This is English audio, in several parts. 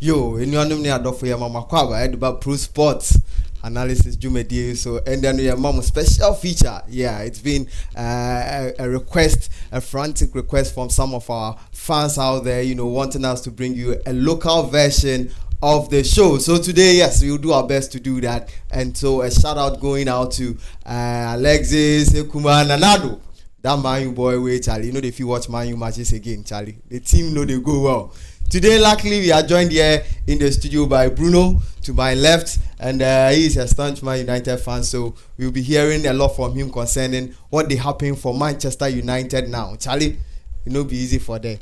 Yo, anyone near door for your mama kwaba about pro sports analysis Jumedie. So and then your mom special feature. Yeah, it's been a request, a frantic request from some of our fans out there, wanting us to bring you a local version of the show. So today, yes, we'll do our best to do that. And so a shout out going out to Alexis, Ekuma, Nanado. That Man U boy way, Charlie. If you watch Man U matches again, Charlie, the team know they go well. Today, luckily, we are joined here in the studio by Bruno to my left, and he is a staunch Man United fan, so we'll be hearing a lot from him concerning what they happen for Manchester United now. Charlie, be easy for them.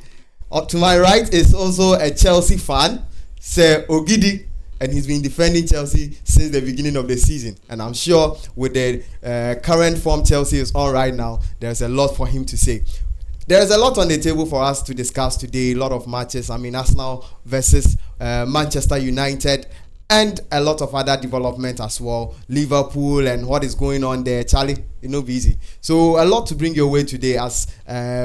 Up to my right is also a Chelsea fan, Sir Ogidi, and he's been defending Chelsea since the beginning of the season. And I'm sure with the current form Chelsea is on right now, there's a lot for him to say. There's a lot on the table for us to discuss today. A lot of matches. Arsenal versus Manchester United, and a lot of other development as well. Liverpool and what is going on there. Charlie, be easy. So a lot to bring your way today as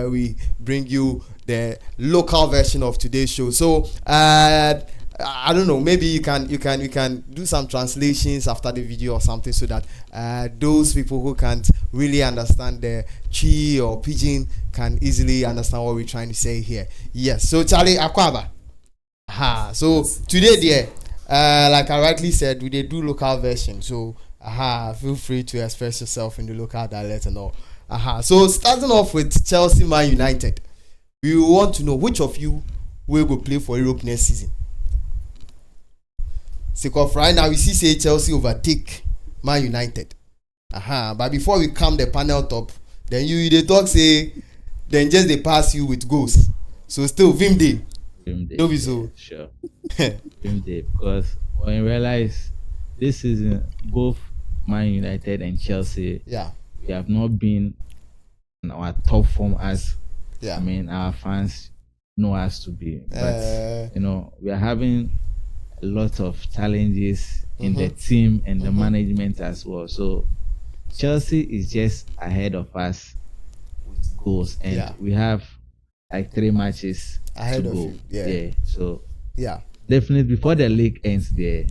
we bring you the local version of today's show. So I don't know. Maybe you can do some translations after the video or something, so that those people who can't really understand the Chi or Pidgin can easily understand what we're trying to say here. Yes. So Charlie Akwaba. So today, dear, like I rightly said, we did do local version. So feel free to express yourself in the local dialect and all. So starting off with Chelsea Man United, we want to know which of you will go play for Europe next season. Because right now we see Chelsea overtake Man United. But before we come the panel top, then they talk say then just they pass you with goals. So still Vim Day. Don't be so. Sure. Vim Day, because when you realize this season both Man United and Chelsea, we have not been in our top form as our fans know us to be. But we are having a lot of challenges in the team and the management as well. So Chelsea is just ahead of us with goals, and we have like 3 matches ahead to of go. you. So definitely before the league ends there,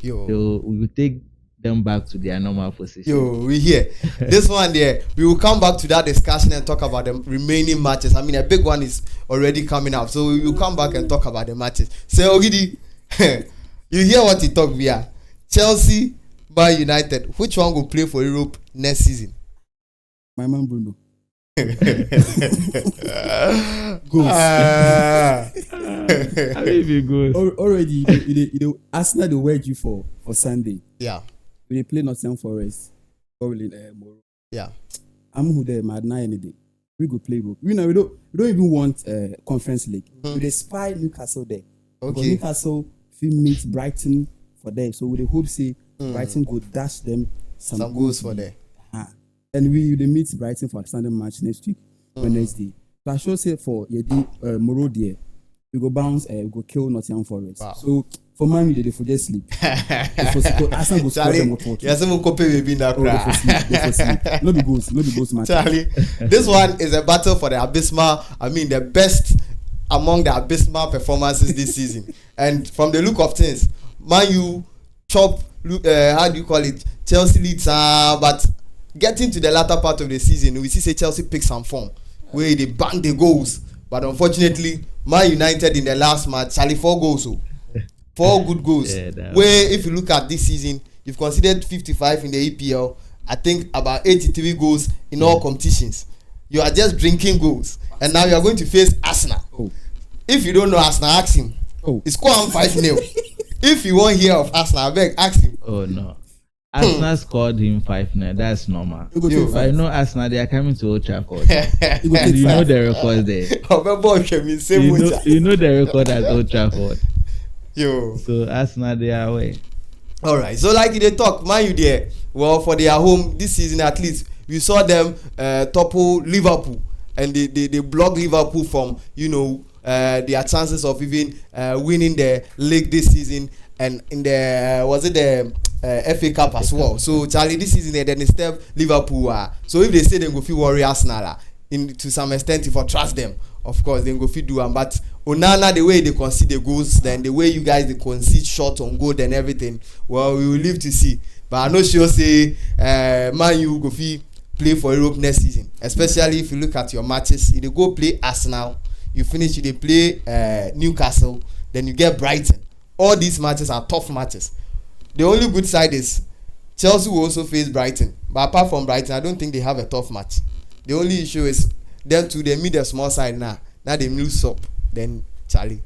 we will take them back to their normal position. We here. This one there, we will come back to that discussion and talk about the remaining matches. A big one is already coming up, so we will come back and talk about the matches. So Ogidi, you hear what he talk via Chelsea by United. Which one will play for Europe next season? My man Bruno. Goals. Already, Arsenal they wed you for Sunday. Yeah. We play Nottingham Forest. Yeah. I'm who there mad now any day. We go play Europe. We don't even want Conference League. We spy Newcastle there. Okay. Because Newcastle meet Brighton for there, so we hope say Brighton go dash them some goals for there. And we meet Brighton for a standard match next week, Wednesday. So I should say for Moro there, we go bounce, we go kill Nottingham Forest. Wow. So for Man U, they for just sleep. Arsenal go score them for 2. No be goals match. Charlie, this one is a battle for the abysmal. The best among the abysmal performances this season. And from the look of things, Man U chop, Chelsea leads, but getting to the latter part of the season, we see Chelsea pick some form where they bang the goals. But unfortunately, Man United in the last match, Charlie 4 goals. 4 good goals. Where if you look at this season, you've considered 55 in the EPL. I think about 83 goals in all competitions. You are just drinking goals. And now you are going to face Arsenal. If you don't know Arsenal, ask him. He scored 5-0. If you won't hear of Arsenal, I beg, ask him. Oh no. Arsenal scored him 5-0. That's normal. I know Arsenal, they are coming to Old Trafford. And you know the record there. You know the record at Old Trafford. So Arsenal, they are away. Alright, so like they talk, Man U there, well, for their home this season at least, we saw them topple Liverpool, and they block Liverpool from their chances of even winning the league this season, and in the FA Cup as well. So Charlie, this season then they step Liverpool. So if they say they go feel worry Arsenal, to some extent, if I trust them, of course they go feel do. But Onana, the way they concede the goals, then the way you guys they concede shot on goal and everything, well, we will live to see. But I know she'll say, Man U go play for Europe next season. Especially if you look at your matches, if you go play Arsenal, you finish, they play Newcastle, then you get Brighton. All these matches are tough matches. The only good side is Chelsea will also face Brighton. But apart from Brighton, I don't think they have a tough match. The only issue is them two, they meet the small side now. Now they lose up. Then Charlie.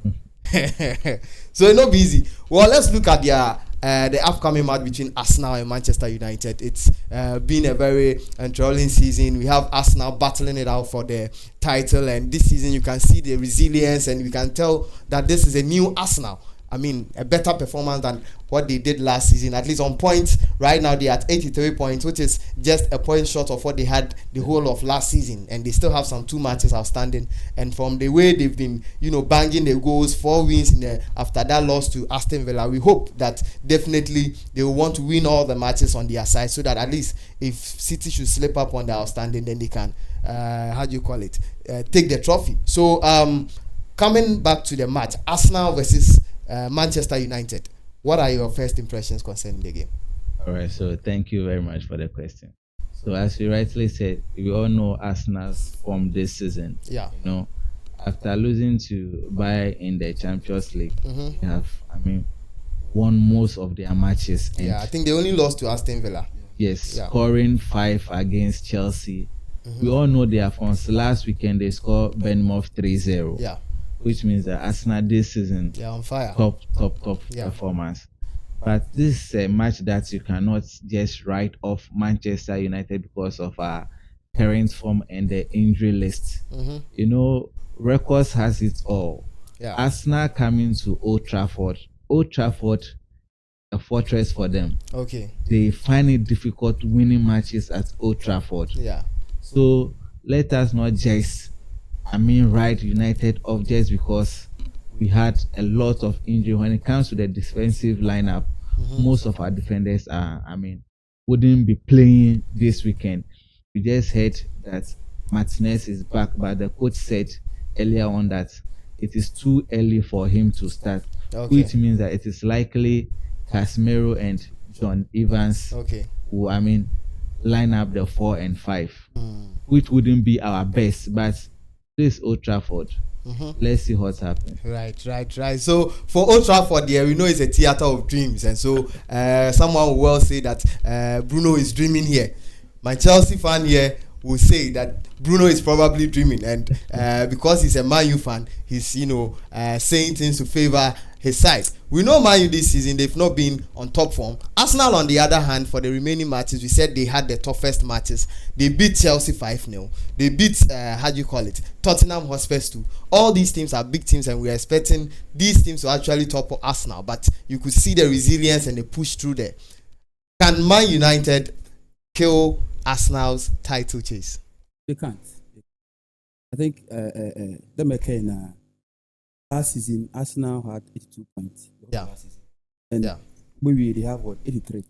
So it's not easy. Well, let's look at the upcoming match between Arsenal and Manchester United. It's been a very enthralling season. We have Arsenal battling it out for the title, and this season you can see the resilience, and we can tell that this is a new Arsenal. I mean, a better performance than what they did last season. At least on points, right now they're at 83 points, which is just a point short of what they had the whole of last season. And they still have some 2 matches outstanding. And from the way they've been, banging the goals, 4 wins after that loss to Aston Villa, we hope that definitely they will want to win all the matches on their side, so that at least if City should slip up on the outstanding, then they can, take the trophy. So, coming back to the match, Arsenal versus Manchester United. What are your first impressions concerning the game? All right, so thank you very much for the question. So as you rightly said, we all know Arsenal's form this season. Yeah. After losing to Bayern in the Champions League, they have, won most of their matches. And I think they only lost to Aston Villa. Yes, scoring 5 against Chelsea. We all know their forms. Last weekend they scored Bournemouth 3-0. Yeah. Which means that Arsenal this season, they're on fire. Top performance. But this is a match that you cannot just write off Manchester United because of our current form and the injury list. Records has it all. Yeah. Arsenal coming to Old Trafford. Old Trafford, a fortress for them. Okay. They find it difficult winning matches at Old Trafford. Yeah. So let us not just write United off just because we had a lot of injury. When it comes to the defensive lineup, most of our defenders wouldn't be playing this weekend. We just heard that Martinez is back, but the coach said earlier on that it is too early for him to start, which means that it is likely Casemiro and John Evans who line up the 4 and 5, which wouldn't be our best, but this Old Trafford. Let's see what's happening. Right. So for Old Trafford, we know it's a theater of dreams, and so someone will well say that Bruno is dreaming here. My Chelsea fan here will say that Bruno is probably dreaming, and because he's a Man U fan, he's saying things to favor his side. We know Man U this season, they've not been on top form. Arsenal, on the other hand, for the remaining matches, we said they had the toughest matches. They beat Chelsea 5-0. They beat Tottenham Hotspur 2. All these teams are big teams, and we are expecting these teams to actually topple Arsenal, but you could see the resilience and the push through there. Can Man United kill Arsenal's title chase? They can't. I think last season Arsenal had 82 points. Last season. And maybe they have 83.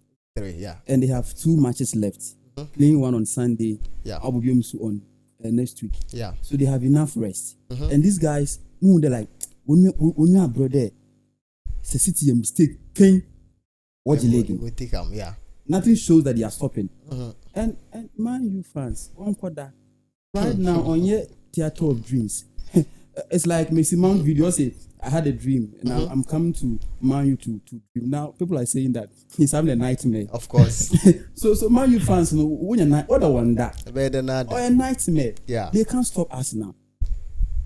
And they have 2 matches left. Playing one on Sunday. Abu Dhabi on next week. So they have enough rest. And these guys, they're like, when you are brother, it's a city a mistake. Can watch the leg. We take them. Nothing shows that they are stopping. And Man U fans, one quarter right now on your theater of dreams. It's like Messi Mount video say, I had a dream and I'm coming to Man U to dream. Now people are saying that he's having a nightmare. Of course. so Man U fans, when you're other one that or a nightmare, they can't stop us now.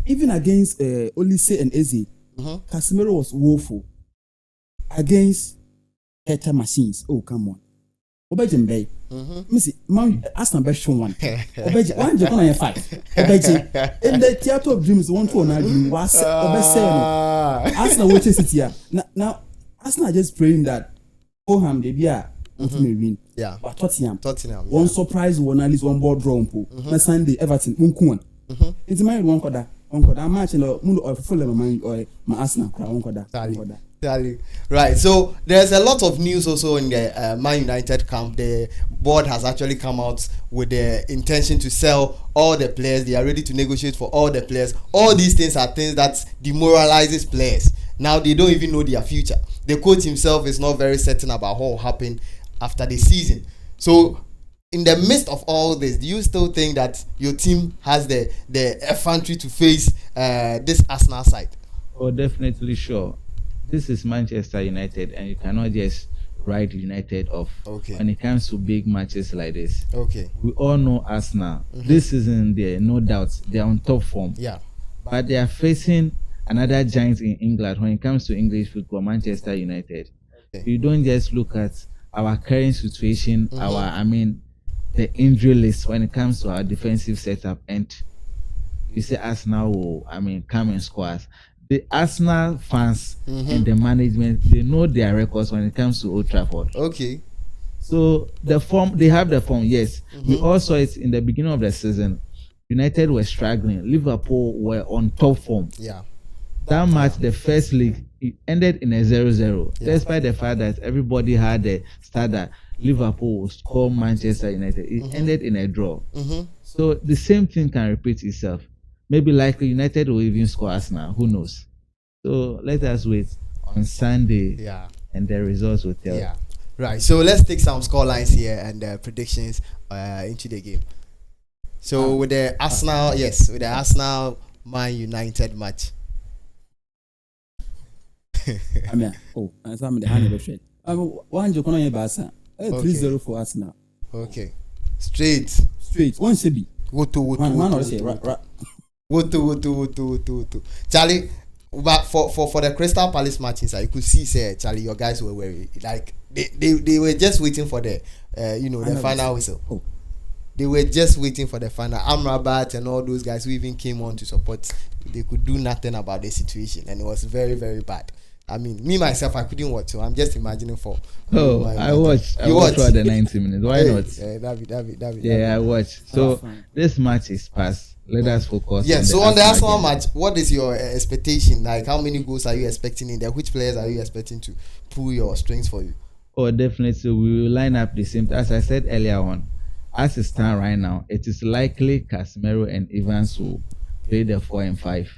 Even against Olise and Eze, Casemiro was woeful. Against Heta machines. Oh, come on. Obeji Mbey. Missy, man, Arsenal best show one. Obeji, one Japan and 5. Obeji, in the theater of dreams, 1-2 was Obeji. Arsenal watches it here. Now, Arsenal just praying that Oham they be win. But Tottenham. One surprise, one at least one ball draw. Na Sunday, Everton, Unkuan. It's my one quarter. I'm matching the Mundo or full of my Arsenal. One quarter. Right, so there's a lot of news also in the Man United camp. The board has actually come out with the intention to sell all the players. They are ready to negotiate for all the players. All these things are things that demoralizes players. Now they don't even know their future. The coach himself is not very certain about what will happen after the season. So in the midst of all this, do you still think that your team has the effrontery to face this Arsenal side? Oh, definitely sure. This is Manchester United, and you cannot just write United off when it comes to big matches like this. We all know Arsenal. This season, there, no doubt, they're on top form. But they are facing another giant in England when it comes to English football, Manchester United. You don't just look at our current situation, the injury list when it comes to our defensive setup, and you say Arsenal will, come and score us. The Arsenal fans and the management, they know their records when it comes to Old Trafford. So the form, they have the form, yes. We also saw it in the beginning of the season. United were struggling. Liverpool were on top form. That match, the first leg, it ended in a 0-0. Despite the fact that everybody had the start that Liverpool will score Manchester United, it ended in a draw. So the same thing can repeat itself. Maybe likely United will even score Arsenal. Who knows? So let us wait on Sunday, and the results will tell. Right. So let's take some score lines here and predictions into the game. So with the Arsenal, with the Arsenal Man United match. I'm the hand of the trade. 3-0 for Arsenal. Straight. One should be. Charlie, but for the Crystal Palace match inside, you could see, Charlie, your guys were worried. Like they were just waiting for the the final whistle. They were just waiting for the final. Amrabat and all those guys who even came on to support, they could do nothing about the situation, and it was very, very bad. Me myself, I couldn't watch, so I'm just imagining for. I watched. I watched for the 90 minutes. Why not? David. I watched. So this match is past. Let us focus. So on the Arsenal match, what is your expectation? Like, how many goals are you expecting in there? Which players are you expecting to pull your strings for you? Oh, definitely. We will line up the same. As I said earlier on, as it stands right now, it is likely Casemiro and Evans will play the 4 and 5.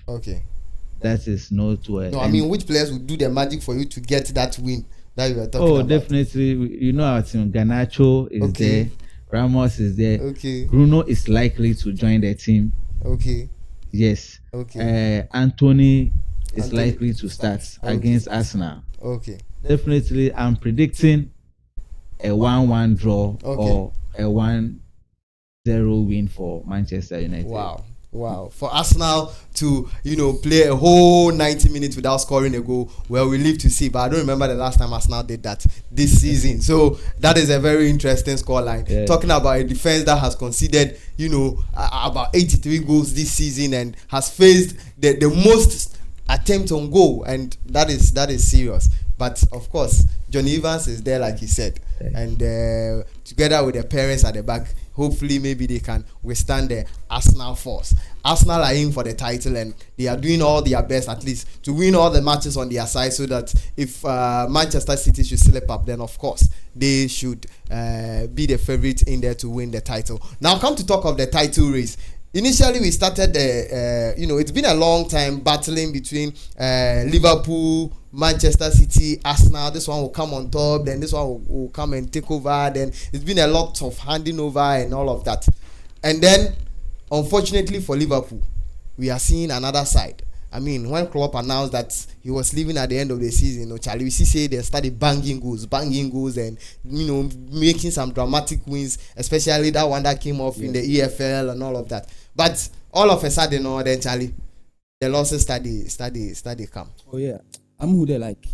That is no. Which players will do the magic for you to get that win that you were talking about? Definitely. You know our team. Garnacho is there. Ramos is there. Bruno is likely to join the team. Yes. Anthony is likely to start against Arsenal. Definitely, I'm predicting a 1-1 draw or a 1-0 win for Manchester United. Wow. For Arsenal to, play a whole 90 minutes without scoring a goal, well, we live to see. But I don't remember the last time Arsenal did that this season. So that is a very interesting scoreline. Talking about a defense that has conceded, about 83 goals this season and has faced the most attempts on goal. And that is serious. But of course, Johnny Evans is there, like he said, and together with the parents at the back, hopefully maybe they can withstand the Arsenal force. Arsenal are in for the title, and they are doing all their best at least to win all the matches on their side, so that if Manchester City should slip up, then of course they should be the favorite in there to win the title. Now come to talk of the title race. Initially, we started it's been a long time battling between Liverpool, Manchester City, Arsenal. This one will come on top, then this one will come and take over. Then it's been a lot of handing over and all of that. And then, unfortunately for Liverpool, we are seeing another side. When Klopp announced that he was leaving at the end of the season, Charlie, we see they started banging goals, and making some dramatic wins, especially that one that came off in the EPL and all of that. But all of a sudden, then Charlie, the losses study come. Oh yeah, I'm who they like.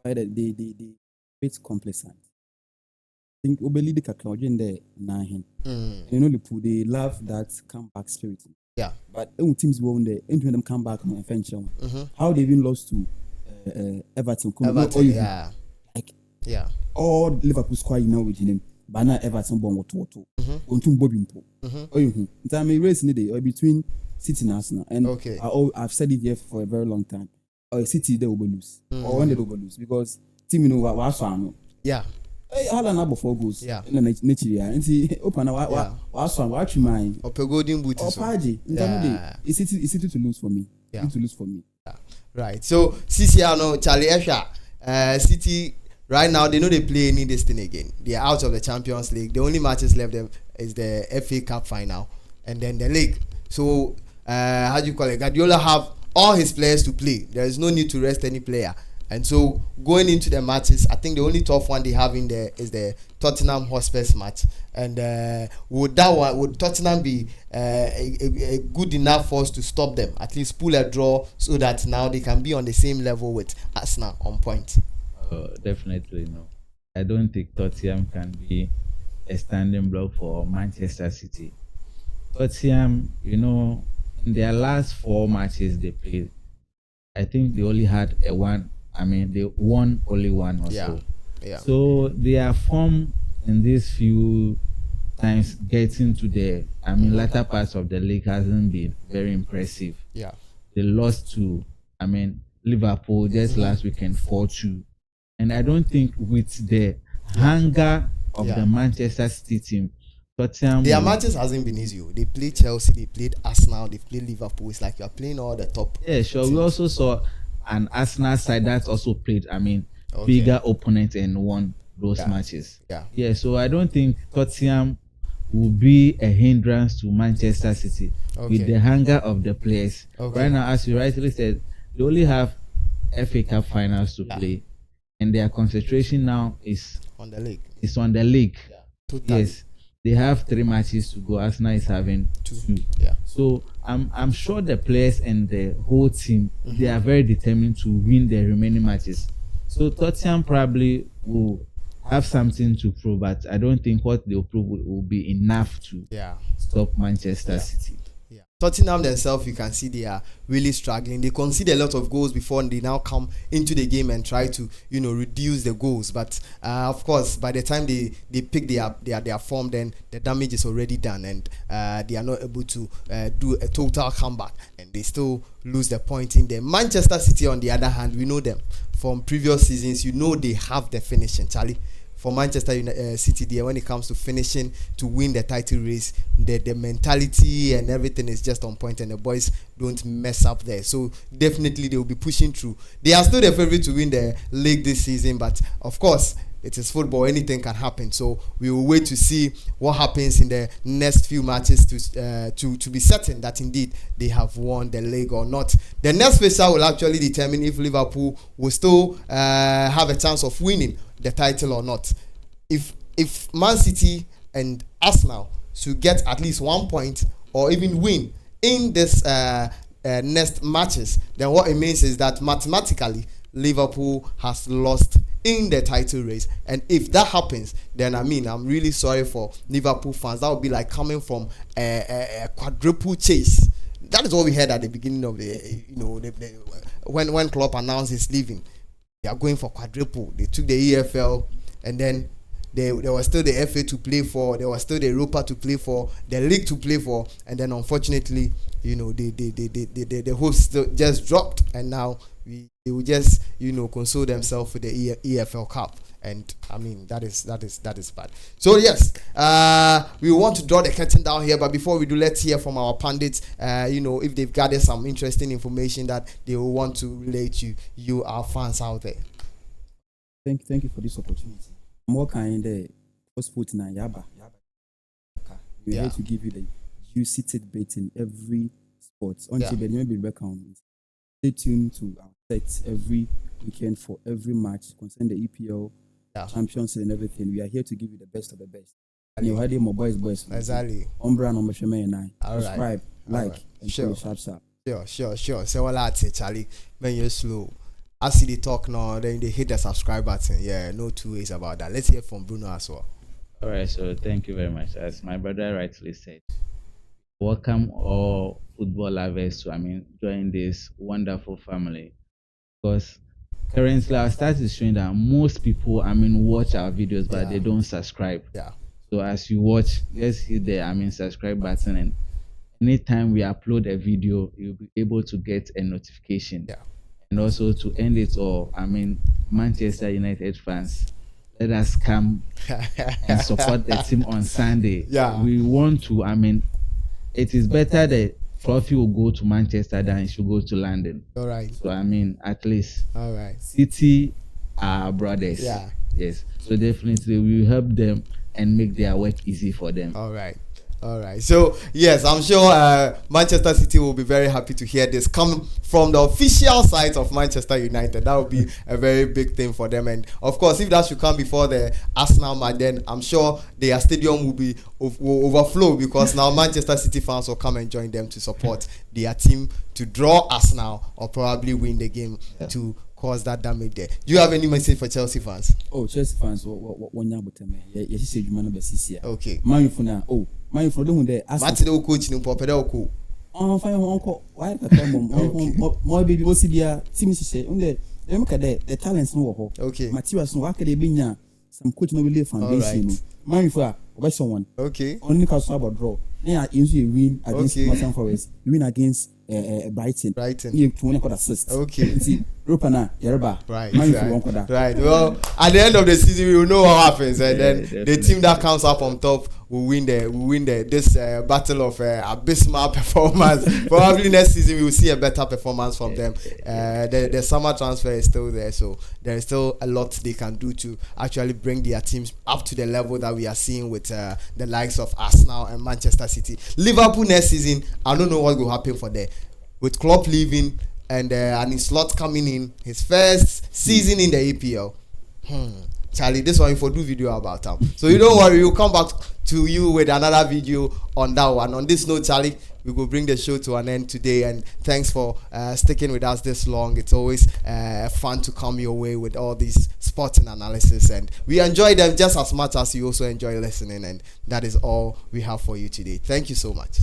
They bit complacent. I think Obeli the Kakaujen there nahin. They love that comeback spirit. But teams won there, into them come back and venture. How they even lost to Everton. All Liverpool squad with him. Bana Everton born what Untum Bobimpo. Time race in the day between City and Arsenal. And I've said it here for a very long time. or City they will lose, or when they will lose because team you know what swam. Yeah. Hey, how long about 4 goals? Yeah. In the nature, and see, open what swam, what you mind? Or golden boot. Or party. Yeah. It's City to lose for me. Yeah. To lose for me. Yeah. Right. So CCR Charlie Esha, City right now they know they play any this thing again. They are out of the Champions League. The only matches left them is the FA Cup final and then the league. So how do you call it? Guardiola have all his players to play. There is no need to rest any player. And so going into the matches, I think the only tough one they have in there is the Tottenham Hotspurs match. And would Tottenham be a good enough force to stop them? At least pull a draw so that now they can be on the same level with Arsenal on point. Definitely no. I don't think Tottenham can be a standing block for Manchester City. Tottenham, in their last 4 matches they played, I think they only had they won only one or so. Yeah. So their form in these few times getting to the latter parts of the league hasn't been very impressive. Yeah. They lost to Liverpool just last weekend 4-2. And I don't think with the hunger of the Manchester City team, Tottenham. Their matches hasn't been easy. They played Chelsea, they played Arsenal, they played Liverpool. It's like you're playing all the top. Yeah, sure. Teams. We also saw an Arsenal side that also played, bigger opponents and won those matches. Yeah, so I don't think Tottenham will be a hindrance to Manchester City with the hunger of the players. Right now, as you rightly said, they only have FA Cup finals to play, and their concentration now is on the league. It's on the league. Yeah. Totally. Yes. They have 3 matches to go. Arsenal is having 2. Yeah. So I'm sure the players and the whole team they are very determined to win the remaining matches. So Tottenham probably will have something to prove, but I don't think what they'll prove will be enough to stop Manchester City. Yeah. Tottenham themselves, you can see they are really struggling. They concede a lot of goals before they now come into the game and try to, reduce the goals. But of course, by the time they pick their form, then the damage is already done, and they are not able to do a total comeback, and they still lose the point in there. Manchester City, on the other hand, we know them from previous seasons. They have the finishing, Charlie. For Manchester City there, when it comes to finishing to win the title race, the mentality and everything is just on point, and the boys don't mess up there. So definitely they will be pushing through. They are still the favorite to win the league this season, but of course it is football, anything can happen. So we will wait to see what happens in the next few matches to be certain that indeed they have won the league or not. The next fixture will actually determine if Liverpool will still have a chance of winning the title or not. If Man City and Arsenal should get at least 1 point or even win in this next matches, then what it means is that mathematically Liverpool has lost in the title race. And if that happens, then I'm really sorry for Liverpool fans. That would be like coming from a quadruple chase. That is what we heard at the beginning of when Klopp announced his leaving. They are going for quadruple. They took the EFL, and then there was still the FA to play for. There was still the Europa to play for, the league to play for, and then unfortunately, the hopes just dropped, and now they will just console themselves with the EFL Cup. And that is bad. So yes, we want to draw the curtain down here, but before we do, let's hear from our pundits. If they've gathered some interesting information that they will want to relate to you, our fans out there. Thank you for this opportunity. More kind sport na yaba. We're here to give you the juicy tidbit in every sport. Until the be recount. Stay tuned to our set every weekend for every match concerning the EPL. Champions and everything. We are here to give you the best of the best. And you heard him, my boys. Exactly. Umbra number Shema and I. All subscribe, right. like, and share sharp. Sure. So what I say, Charlie, when you're slow. I see the talk now, then they hit the subscribe button. Yeah, no two ways about that. Let's hear from Bruno as well. All right, so thank you very much. As my brother rightly said, welcome all football lovers to join this wonderful family. Because currently our stats is showing that most people watch our videos, but they don't subscribe. Yeah. So as you watch, just hit the subscribe button, and anytime we upload a video, you'll be able to get a notification. Yeah. And also to end it all, I mean, Manchester United fans, let us come and support the team on Sunday. Yeah. We want to, I mean, it is better that trophy will go to Manchester than it should go to London. All right. So, I mean, at least all right. City are brothers. Yeah. Yes. So, definitely we will help them and make their work easy for them. All right. All right. So, yes, I'm sure Manchester City will be very happy to hear this come from the official side of Manchester United. That would be a very big thing for them. And, of course, if that should come before the Arsenal match, then I'm sure their stadium will overflow, because now Manchester City fans will come and join them to support their team to draw Arsenal or probably win the game to cause that damage there. Do you have any message for Chelsea fans? Oh, Chelsea fans, what you say you man be okay. Man for now. Oh, man for them there. Match the coach in Popeda Oko. Oh, fine, uncle. Why the more baby was here. Team say, look at the talents no. Okay. Materials no. Why can they be some coach no believe foundation. Man for someone. Okay. Only cause about draw. Yeah, you win against Nottingham Forest. You win against Brighton. You can only assist. Okay. See, Rupana, Yerba. Right. Right. Well, at the end of the season, we will know what happens, and then the team that comes up on top will win this battle of abysmal performance. Probably next season we will see a better performance from them. The summer transfer is still there, so there is still a lot they can do to actually bring their teams up to the level that we are seeing with the likes of Arsenal and Manchester City. Liverpool next season, I don't know what will happen for them. With Klopp leaving and Slot coming in, his first season in the EPL. Charlie, this one for do video about him. So you don't worry, we'll come back to you with another video on that one. On this note, Charlie, we will bring the show to an end today, and thanks for sticking with us this long. It's always fun to come your way with all these sporting analysis, and we enjoy them just as much as you also enjoy listening, and that is all we have for you today. Thank you so much.